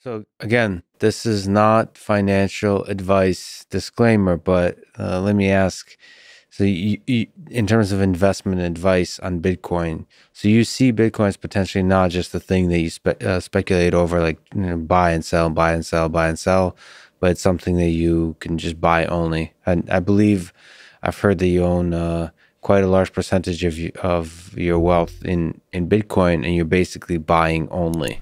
So again, this is not financial advice disclaimer, but let me ask. So in terms of investment advice on Bitcoin, so you see Bitcoin as potentially not just a thing that you speculate over, like buy and sell, buy and sell, buy and sell, but it's something that you can just buy only. And I believe I've heard that you own quite a large percentage of your wealth in Bitcoin, and you're basically buying only.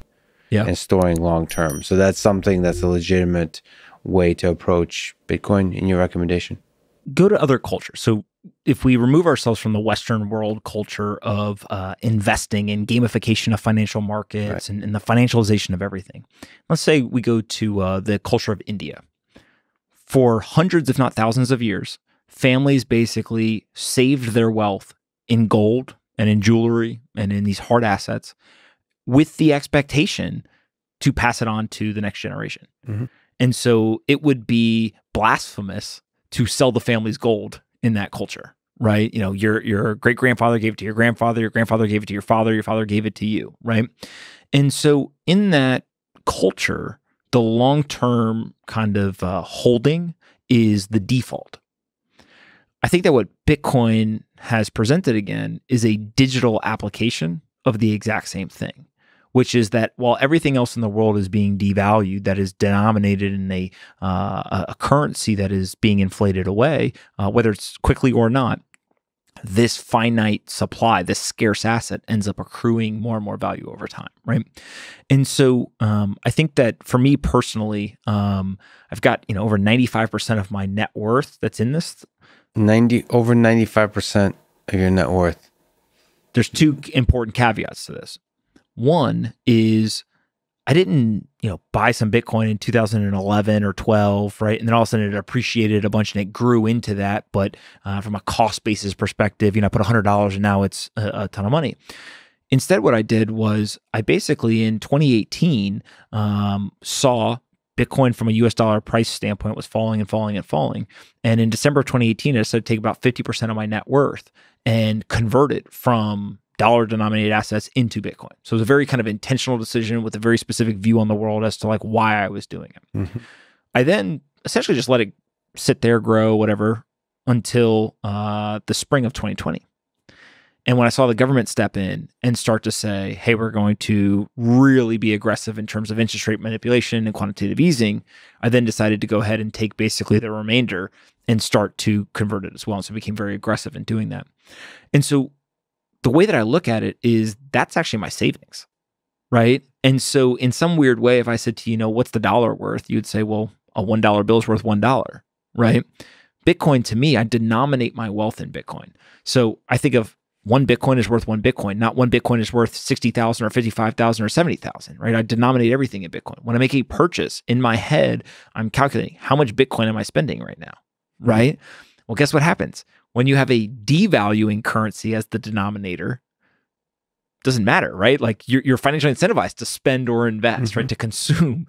Yeah. And storing long term. So that's something that's a legitimate way to approach Bitcoin in your recommendation. Go to other cultures. So if we remove ourselves from the Western world culture of investing and gamification of financial markets, right, and the financialization of everything, let's say we go to the culture of India. For hundreds, if not thousands of years, families basically saved their wealth in gold and in jewelry and in these hard assets with the expectation to pass it on to the next generation. Mm-hmm. And so it would be blasphemous to sell the family's gold in that culture, right? You know, your great-grandfather gave it to your grandfather gave it to your father gave it to you, right? And so in that culture, the long-term kind of holding is the default. I think that what Bitcoin has presented again is a digital application of the exact same thing, which is that while everything else in the world is being devalued, that is denominated in a currency that is being inflated away, whether it's quickly or not, this finite supply, this scarce asset ends up accruing more and more value over time, right? And so I think that for me personally, I've got over 95% of my net worth that's in this. Over 95% of your net worth. There's two important caveats to this. One is I didn't, buy some Bitcoin in 2011 or 12, right? And then all of a sudden it appreciated a bunch and it grew into that. But from a cost basis perspective, I put $100 and now it's a ton of money. Instead, what I did was I basically in 2018 saw Bitcoin from a US dollar price standpoint was falling and falling and falling. And in December of 2018, I decided to take about 50% of my net worth and convert it from dollar-denominated assets into Bitcoin. So it was a very kind of intentional decision with a very specific view on the world as to why I was doing it. Mm-hmm. I then essentially just let it sit there, grow, whatever, until the spring of 2020. And when I saw the government step in and start to say, hey, we're going to really be aggressive in terms of interest rate manipulation and quantitative easing, I then decided to go ahead and take basically the remainder and start to convert it as well. And so I became very aggressive in doing that. And so the way that I look at it is that's actually my savings, right? And so in some weird way, if I said to you, what's the dollar worth? You'd say, well, a $1 bill is worth $1, right? Bitcoin, to me, I denominate my wealth in Bitcoin. So I think of one Bitcoin is worth one Bitcoin, not one Bitcoin is worth 60,000 or 55,000 or 70,000, right? I denominate everything in Bitcoin. When I make a purchase in my head, I'm calculating how much Bitcoin am I spending right now, right? Well, guess what happens? When you have a devaluing currency as the denominator, doesn't matter, right? Like you're financially incentivized to spend or invest, mm-hmm. right? To consume.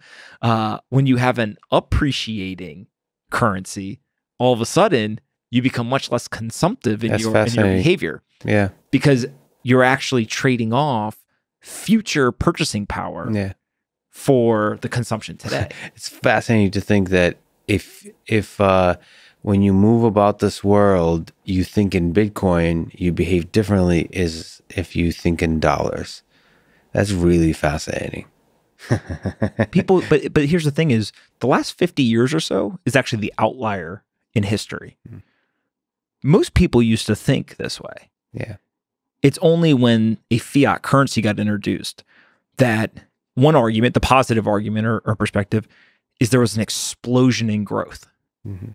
When you have an appreciating currency, all of a sudden you become much less consumptive in your behavior. Yeah. Because you're actually trading off future purchasing power for the consumption today. It's fascinating to think that if when you move about this world, you think in Bitcoin, you behave differently as if you think in dollars. That's really fascinating. People, but here's the thing is the last 50 years or so is actually the outlier in history. Mm. Most people used to think this way. Yeah. It's only when a fiat currency got introduced that one argument, the positive argument or perspective, is there was an explosion in growth. Mm-hmm.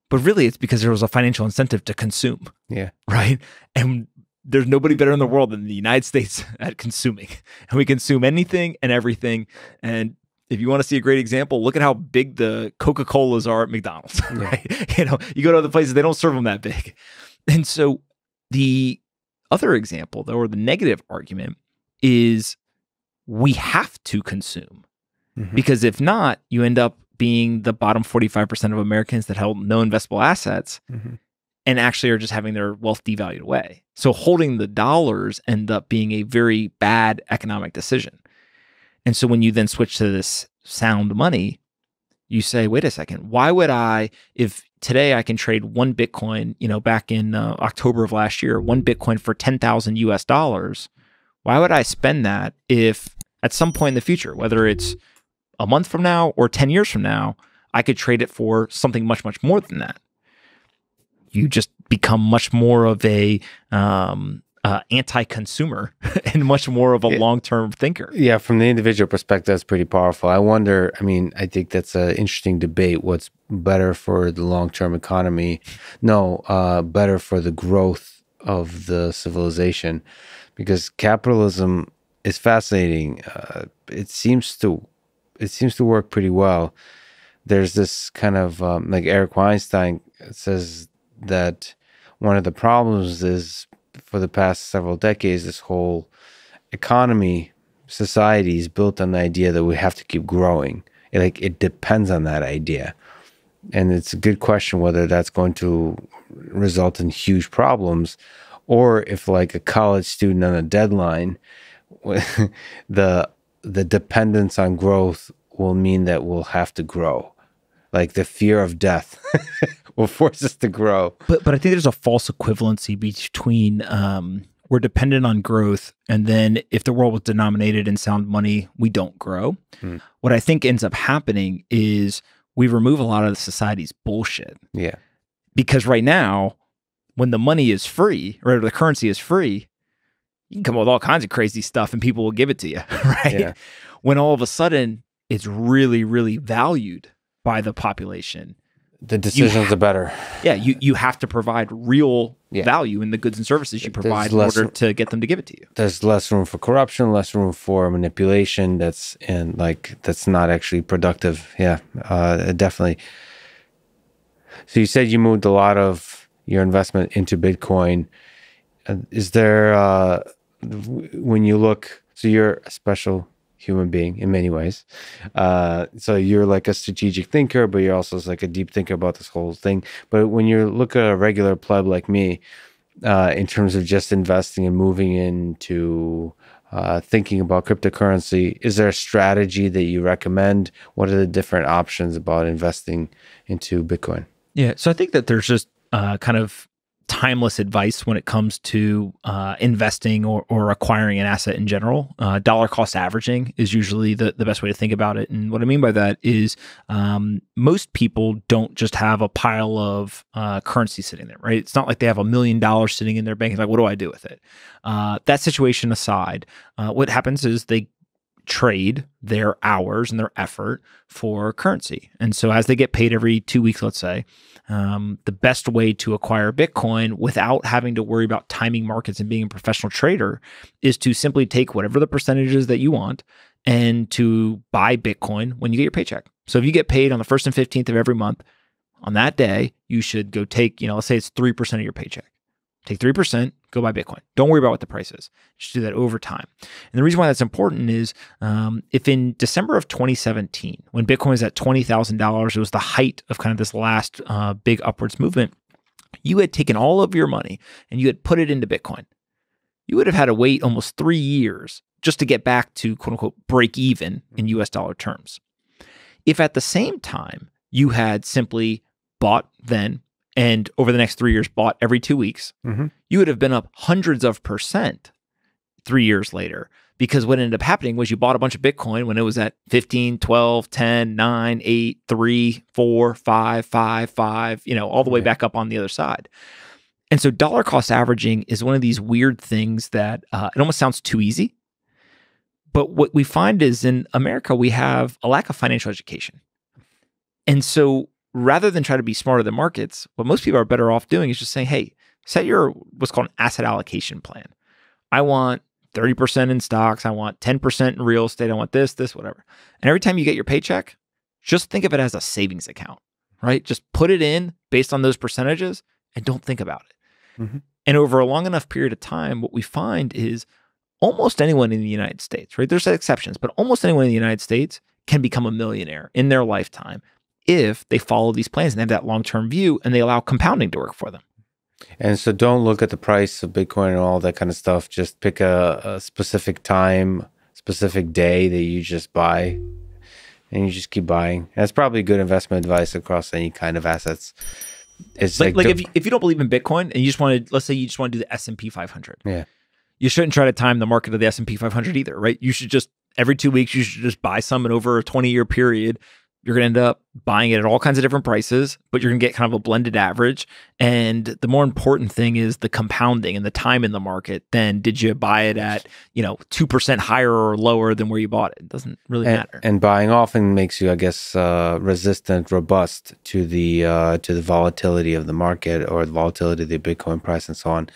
But really, it's because there was a financial incentive to consume. Yeah. Right? And there's nobody better in the world than the United States at consuming. And we consume anything and everything. And if you want to see a great example, look at how big the Coca-Colas are at McDonald's. Right? You go to other places, they don't serve them that big. And so the other example, though, or the negative argument is we have to consume. Mm-hmm. Because if not, you end up being the bottom 45% of Americans that held no investable assets mm-hmm. and actually are just having their wealth devalued away. So holding the dollars end up being a very bad economic decision. And so when you then switch to this sound money, you say, wait a second, why would I, if today I can trade one Bitcoin, back in October of last year, one Bitcoin for 10,000 US dollars, why would I spend that if at some point in the future, whether it's a month from now or 10 years from now, I could trade it for something much, much more than that? You just become much more of a anti-consumer and much more of a long-term thinker. Yeah, from the individual perspective, that's pretty powerful. I wonder, I think that's an interesting debate. What's better for the long-term economy? No, better for the growth of the civilization, because capitalism is fascinating. It seems to work pretty well. There's this kind of like Eric Weinstein says that one of the problems is, for the past several decades, this whole economy, society is built on the idea that we have to keep growing. It depends on that idea. And it's a good question whether that's going to result in huge problems, or if, like a college student on a deadline, the dependence on growth will mean that we'll have to grow. Like the fear of death will force us to grow. But I think there's a false equivalency between we're dependent on growth, and then if the world was denominated in sound money, we don't grow. What I think ends up happening is we remove a lot of the society's bullshit. Yeah. Because right now, when the money is free, or the currency is free, you can come up with all kinds of crazy stuff and people will give it to you, right? Yeah. When all of a sudden it's really, really valued by the population, the decisions are better. Yeah, you have to provide real value in the goods and services you provide in order to get them to give it to you. There's less room for corruption, less room for manipulation. That's not actually productive. Yeah, definitely. So you said you moved a lot of your investment into Bitcoin. Is there, when you look, so you're a special human being in many ways. So you're like a strategic thinker, but you're also like a deep thinker about this whole thing. But when you look at a regular pleb like me, in terms of just investing and moving into thinking about cryptocurrency, is there a strategy that you recommend? What are the different options about investing into Bitcoin? Yeah, so I think that there's just kind of timeless advice when it comes to investing or acquiring an asset in general. Dollar cost averaging is usually the best way to think about it. And what I mean by that is most people don't just have a pile of currency sitting there, right? It's not like they have $1 million sitting in their bank. It's like, what do I do with it? That situation aside, what happens is they trade their hours and their effort for currency. And so as they get paid every 2 weeks, let's say, the best way to acquire Bitcoin without having to worry about timing markets and being a professional trader is to simply take whatever the percentages that you want and to buy Bitcoin when you get your paycheck. So if you get paid on the 1st and 15th of every month, on that day, you should go take, let's say it's 3% of your paycheck. Take 3%, go buy Bitcoin. Don't worry about what the price is. Just do that over time. And the reason why that's important is if in December of 2017, when Bitcoin was at $20,000, it was the height of kind of this last big upwards movement, you had taken all of your money and you had put it into Bitcoin. You would have had to wait almost 3 years just to get back to quote unquote break even in US dollar terms. If at the same time you had simply bought then, and over the next 3 years bought every 2 weeks, you would have been up hundreds of % 3 years later. Because what ended up happening was you bought a bunch of Bitcoin when it was at 15, 12, 10, 9, 8, 3, 4, 5, 5, 5, all the way back up on the other side. And so dollar cost averaging is one of these weird things that it almost sounds too easy. But what we find is in America, we have a lack of financial education. And so rather than try to be smarter than markets, what most people are better off doing is just saying, hey, set your what's called an asset allocation plan. I want 30% in stocks. I want 10% in real estate. I want this, whatever. And every time you get your paycheck, just think of it as a savings account, right? Just put it in based on those percentages and don't think about it. And over a long enough period of time, what we find is almost anyone in the United States, right? There's exceptions, but almost anyone in the United States can become a millionaire in their lifetime if they follow these plans and they have that long-term view and they allow compounding to work for them. And so don't look at the price of Bitcoin and all that kind of stuff. Just pick a specific time, specific day that you just buy and you just keep buying. That's probably good investment advice across any kind of assets. It's like if you don't believe in Bitcoin and you just want to, let's say you just want to do the S&P 500. Yeah. You shouldn't try to time the market of the S&P 500 either, right? You should just, every 2 weeks, you should just buy some, and over a 20-year period, you're going to end up buying it at all kinds of different prices, but you're going to get kind of a blended average. And the more important thing is the compounding and the time in the market than did you buy it at, 2% higher or lower than where you bought it. It doesn't really matter. And buying often makes you, I guess, resistant, robust to the volatility of the market or the volatility of the Bitcoin price and so on.